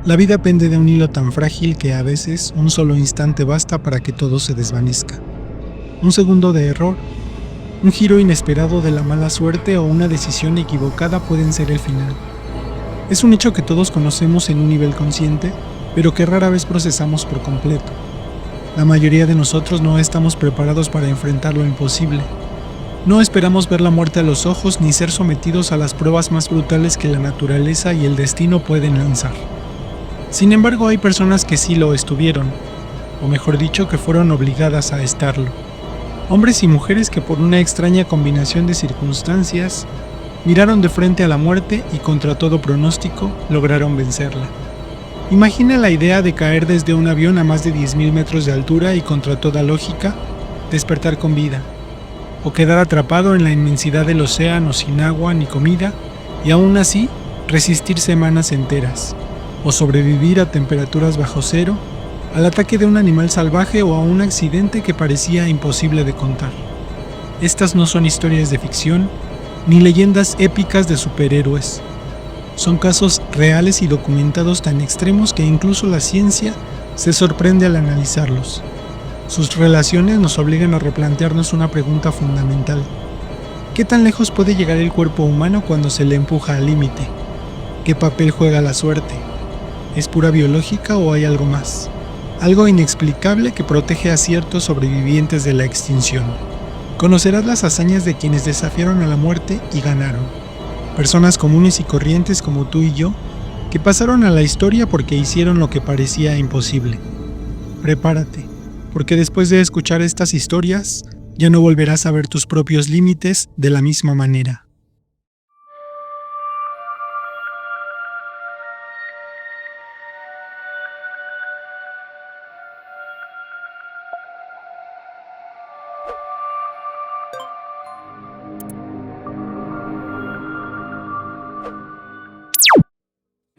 La vida pende de un hilo tan frágil que a veces un solo instante basta para que todo se desvanezca. Un segundo de error, un giro inesperado de la mala suerte o una decisión equivocada pueden ser el final. Es un hecho que todos conocemos en un nivel consciente, pero que rara vez procesamos por completo. La mayoría de nosotros no estamos preparados para enfrentar lo imposible. No esperamos ver la muerte a los ojos ni ser sometidos a las pruebas más brutales que la naturaleza y el destino pueden lanzar. Sin embargo, hay personas que sí lo estuvieron, o mejor dicho, que fueron obligadas a estarlo. Hombres y mujeres que por una extraña combinación de circunstancias miraron de frente a la muerte y contra todo pronóstico lograron vencerla. Imagina la idea de caer desde un avión a más de 10.000 metros de altura y contra toda lógica, despertar con vida, o quedar atrapado en la inmensidad del océano sin agua ni comida y aún así resistir semanas enteras, o sobrevivir a temperaturas bajo cero, al ataque de un animal salvaje o a un accidente que parecía imposible de contar. Estas no son historias de ficción, ni leyendas épicas de superhéroes. Son casos reales y documentados tan extremos que incluso la ciencia se sorprende al analizarlos. Sus relaciones nos obligan a replantearnos una pregunta fundamental. ¿Qué tan lejos puede llegar el cuerpo humano cuando se le empuja al límite? ¿Qué papel juega la suerte? ¿Es pura biológica o hay algo más? Algo inexplicable que protege a ciertos sobrevivientes de la extinción. Conocerás las hazañas de quienes desafiaron a la muerte y ganaron. Personas comunes y corrientes como tú y yo, que pasaron a la historia porque hicieron lo que parecía imposible. Prepárate, porque después de escuchar estas historias, ya no volverás a ver tus propios límites de la misma manera.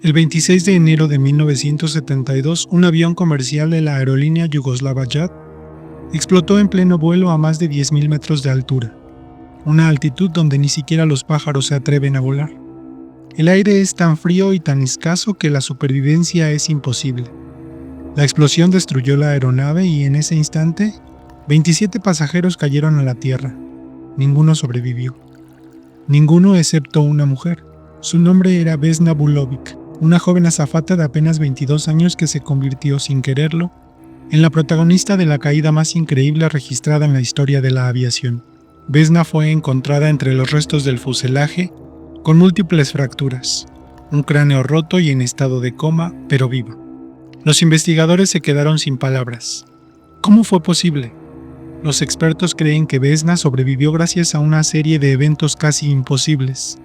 El 26 de enero de 1972, un avión comercial de la aerolínea Yugoslava Jet explotó en pleno vuelo a más de 10.000 metros de altura, una altitud donde ni siquiera los pájaros se atreven a volar. El aire es tan frío y tan escaso que la supervivencia es imposible. La explosión destruyó la aeronave y en ese instante, 27 pasajeros cayeron a la tierra. Ninguno sobrevivió. Ninguno excepto una mujer. Su nombre era Vesna Vulović, una joven azafata de apenas 22 años que se convirtió sin quererlo en la protagonista de la caída más increíble registrada en la historia de la aviación. Vesna fue encontrada entre los restos del fuselaje con múltiples fracturas, un cráneo roto y en estado de coma, pero viva. Los investigadores se quedaron sin palabras. ¿Cómo fue posible? Los expertos creen que Vesna sobrevivió gracias a una serie de eventos casi imposibles.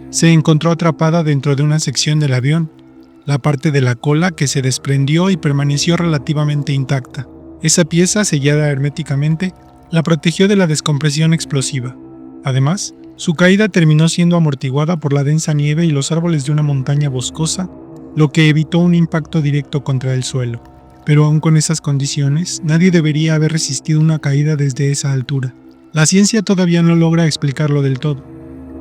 Se encontró atrapada dentro de una sección del avión, la parte de la cola que se desprendió y permaneció relativamente intacta. Esa pieza, sellada herméticamente, la protegió de la descompresión explosiva. Además, su caída terminó siendo amortiguada por la densa nieve y los árboles de una montaña boscosa, lo que evitó un impacto directo contra el suelo. Pero aún con esas condiciones, nadie debería haber resistido una caída desde esa altura. La ciencia todavía no logra explicarlo del todo.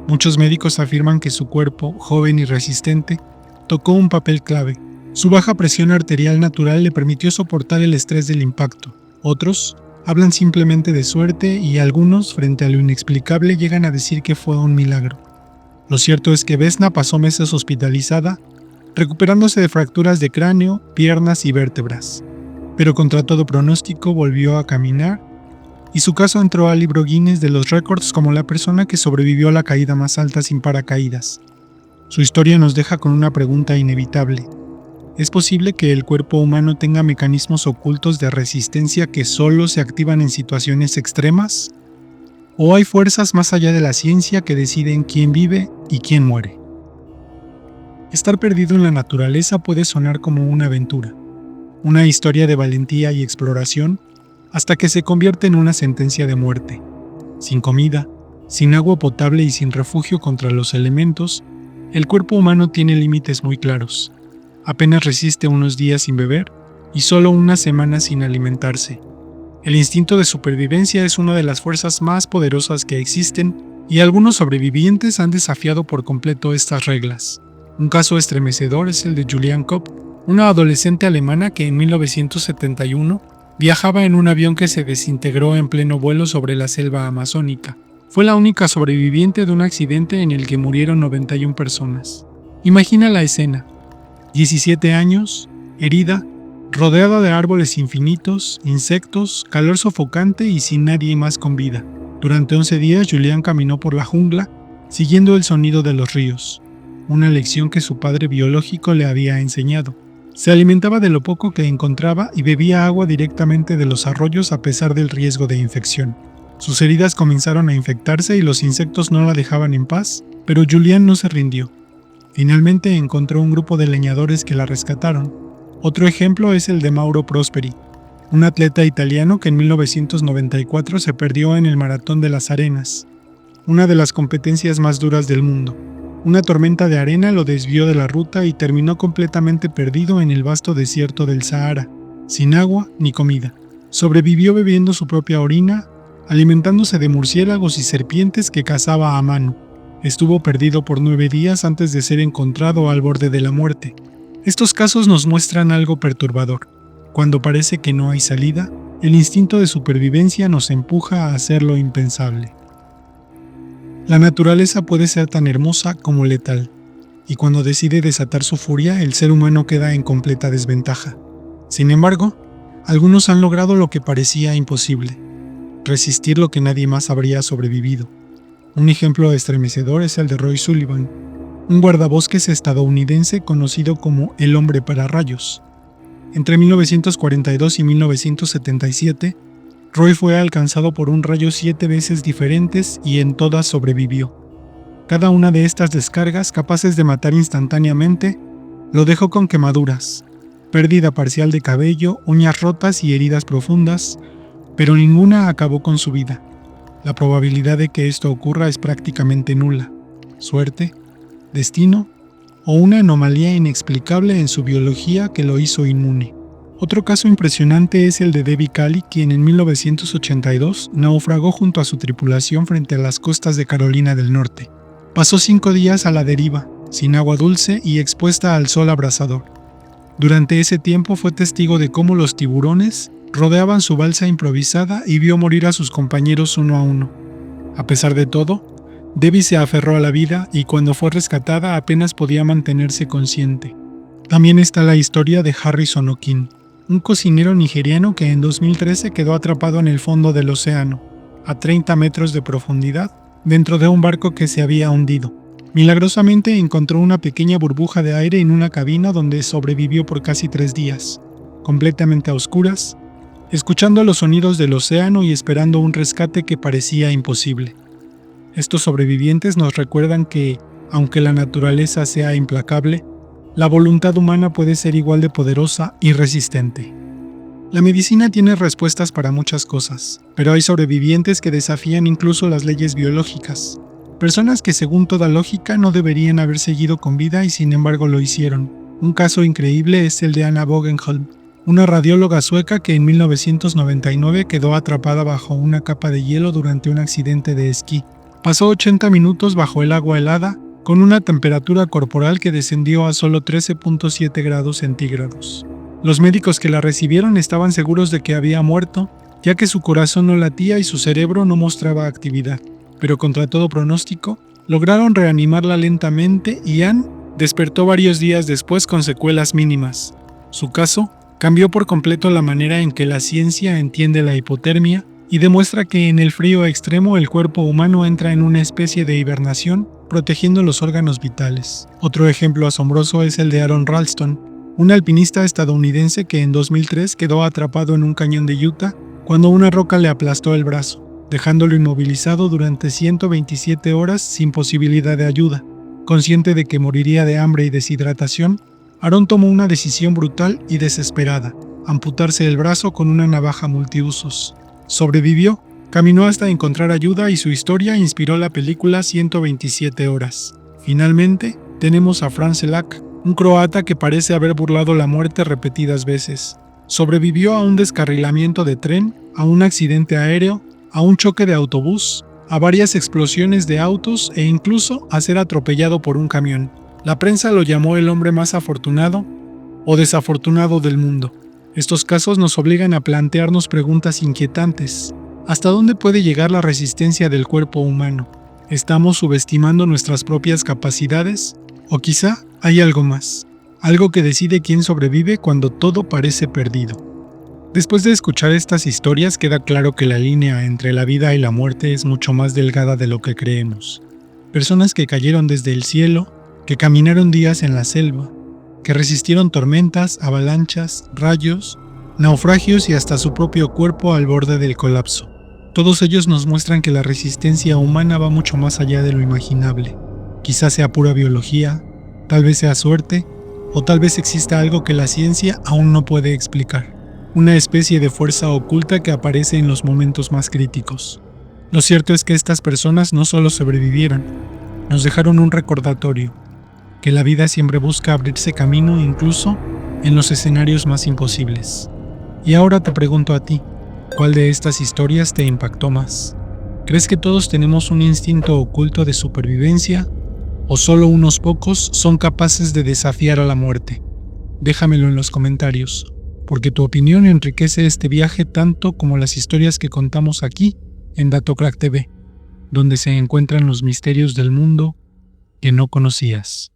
Muchos médicos afirman que su cuerpo, joven y resistente, tocó un papel clave. Su baja presión arterial natural le permitió soportar el estrés del impacto. Otros hablan simplemente de suerte y algunos, frente a lo inexplicable, llegan a decir que fue un milagro. Lo cierto es que Vesna pasó meses hospitalizada, recuperándose de fracturas de cráneo, piernas y vértebras. Pero contra todo pronóstico volvió a caminar y su caso entró al libro Guinness de los récords como la persona que sobrevivió a la caída más alta sin paracaídas. Su historia nos deja con una pregunta inevitable. ¿Es posible que el cuerpo humano tenga mecanismos ocultos de resistencia que solo se activan en situaciones extremas? ¿O hay fuerzas más allá de la ciencia que deciden quién vive y quién muere? Estar perdido en la naturaleza puede sonar como una aventura, una historia de valentía y exploración, hasta que se convierte en una sentencia de muerte. Sin comida, sin agua potable y sin refugio contra los elementos, el cuerpo humano tiene límites muy claros. Apenas resiste unos días sin beber y solo unas semanas sin alimentarse. El instinto de supervivencia es una de las fuerzas más poderosas que existen y algunos sobrevivientes han desafiado por completo estas reglas. Un caso estremecedor es el de Julian Cope, una adolescente alemana que en 1971 viajaba en un avión que se desintegró en pleno vuelo sobre la selva amazónica. Fue la única sobreviviente de un accidente en el que murieron 91 personas. Imagina la escena: 17 años, herida, rodeada de árboles infinitos, insectos, calor sofocante y sin nadie más con vida. Durante 11 días, Julián caminó por la jungla, siguiendo el sonido de los ríos, una lección que su padre biológico le había enseñado. Se alimentaba de lo poco que encontraba y bebía agua directamente de los arroyos a pesar del riesgo de infección. Sus heridas comenzaron a infectarse y los insectos no la dejaban en paz, pero Julián no se rindió. Finalmente encontró un grupo de leñadores que la rescataron. Otro ejemplo es el de Mauro Prosperi, un atleta italiano que en 1994 se perdió en el Maratón de las Arenas, una de las competencias más duras del mundo. Una tormenta de arena lo desvió de la ruta y terminó completamente perdido en el vasto desierto del Sahara, sin agua ni comida. Sobrevivió bebiendo su propia orina, alimentándose de murciélagos y serpientes que cazaba a mano. Estuvo perdido por 9 días antes de ser encontrado al borde de la muerte. Estos casos nos muestran algo perturbador. Cuando parece que no hay salida, el instinto de supervivencia nos empuja a hacer lo impensable. La naturaleza puede ser tan hermosa como letal, y cuando decide desatar su furia, el ser humano queda en completa desventaja. Sin embargo, algunos han logrado lo que parecía imposible: resistir lo que nadie más habría sobrevivido. Un ejemplo estremecedor es el de Roy Sullivan, un guardabosques estadounidense conocido como el hombre para rayos. Entre 1942 y 1977, Roy fue alcanzado por un rayo 7 veces diferentes y en todas sobrevivió. Cada una de estas descargas, capaces de matar instantáneamente, lo dejó con quemaduras, pérdida parcial de cabello, uñas rotas y heridas profundas, pero ninguna acabó con su vida. La probabilidad de que esto ocurra es prácticamente nula. Suerte, destino o una anomalía inexplicable en su biología que lo hizo inmune. Otro caso impresionante es el de Debbie Cali, quien en 1982 naufragó junto a su tripulación frente a las costas de Carolina del Norte. Pasó 5 días a la deriva, sin agua dulce y expuesta al sol abrasador. Durante ese tiempo fue testigo de cómo los tiburones rodeaban su balsa improvisada y vio morir a sus compañeros uno a uno. A pesar de todo, Debbie se aferró a la vida y cuando fue rescatada apenas podía mantenerse consciente. También está la historia de Harrison Okin, un cocinero nigeriano que en 2013 quedó atrapado en el fondo del océano, a 30 metros de profundidad, dentro de un barco que se había hundido. Milagrosamente encontró una pequeña burbuja de aire en una cabina donde sobrevivió por casi 3 días, completamente a oscuras, escuchando los sonidos del océano y esperando un rescate que parecía imposible. Estos sobrevivientes nos recuerdan que, aunque la naturaleza sea implacable, la voluntad humana puede ser igual de poderosa y resistente. La medicina tiene respuestas para muchas cosas, pero hay sobrevivientes que desafían incluso las leyes biológicas. Personas que según toda lógica no deberían haber seguido con vida y sin embargo lo hicieron. Un caso increíble es el de Anna Bogenholm, una radióloga sueca que en 1999 quedó atrapada bajo una capa de hielo durante un accidente de esquí. Pasó 80 minutos bajo el agua helada, con una temperatura corporal que descendió a solo 13.7 grados centígrados. Los médicos que la recibieron estaban seguros de que había muerto, ya que su corazón no latía y su cerebro no mostraba actividad. Pero contra todo pronóstico, lograron reanimarla lentamente y Anne despertó varios días después con secuelas mínimas. Su caso cambió por completo la manera en que la ciencia entiende la hipotermia y demuestra que en el frío extremo el cuerpo humano entra en una especie de hibernación, protegiendo los órganos vitales. Otro ejemplo asombroso es el de Aaron Ralston, un alpinista estadounidense que en 2003 quedó atrapado en un cañón de Utah cuando una roca le aplastó el brazo, dejándolo inmovilizado durante 127 horas sin posibilidad de ayuda. Consciente de que moriría de hambre y deshidratación, Aaron tomó una decisión brutal y desesperada: amputarse el brazo con una navaja multiusos. Sobrevivió, caminó hasta encontrar ayuda y su historia inspiró la película 127 horas. Finalmente, tenemos a Franz Selak, un croata que parece haber burlado la muerte repetidas veces. Sobrevivió a un descarrilamiento de tren, a un accidente aéreo, a un choque de autobús, a varias explosiones de autos e incluso a ser atropellado por un camión. La prensa lo llamó el hombre más afortunado, o desafortunado del mundo. Estos casos nos obligan a plantearnos preguntas inquietantes. ¿Hasta dónde puede llegar la resistencia del cuerpo humano? ¿Estamos subestimando nuestras propias capacidades? ¿O quizá hay algo más? Algo que decide quién sobrevive cuando todo parece perdido. Después de escuchar estas historias, queda claro que la línea entre la vida y la muerte es mucho más delgada de lo que creemos. Personas que cayeron desde el cielo, que caminaron días en la selva, que resistieron tormentas, avalanchas, rayos, naufragios y hasta su propio cuerpo al borde del colapso. Todos ellos nos muestran que la resistencia humana va mucho más allá de lo imaginable. Quizás sea pura biología, tal vez sea suerte, o tal vez exista algo que la ciencia aún no puede explicar. Una especie de fuerza oculta que aparece en los momentos más críticos. Lo cierto es que estas personas no solo sobrevivieron, nos dejaron un recordatorio, que la vida siempre busca abrirse camino incluso en los escenarios más imposibles. Y ahora te pregunto a ti, ¿cuál de estas historias te impactó más? ¿Crees que todos tenemos un instinto oculto de supervivencia? ¿O solo unos pocos son capaces de desafiar a la muerte? Déjamelo en los comentarios, porque tu opinión enriquece este viaje tanto como las historias que contamos aquí en DatoCrack TV, donde se encuentran los misterios del mundo que no conocías.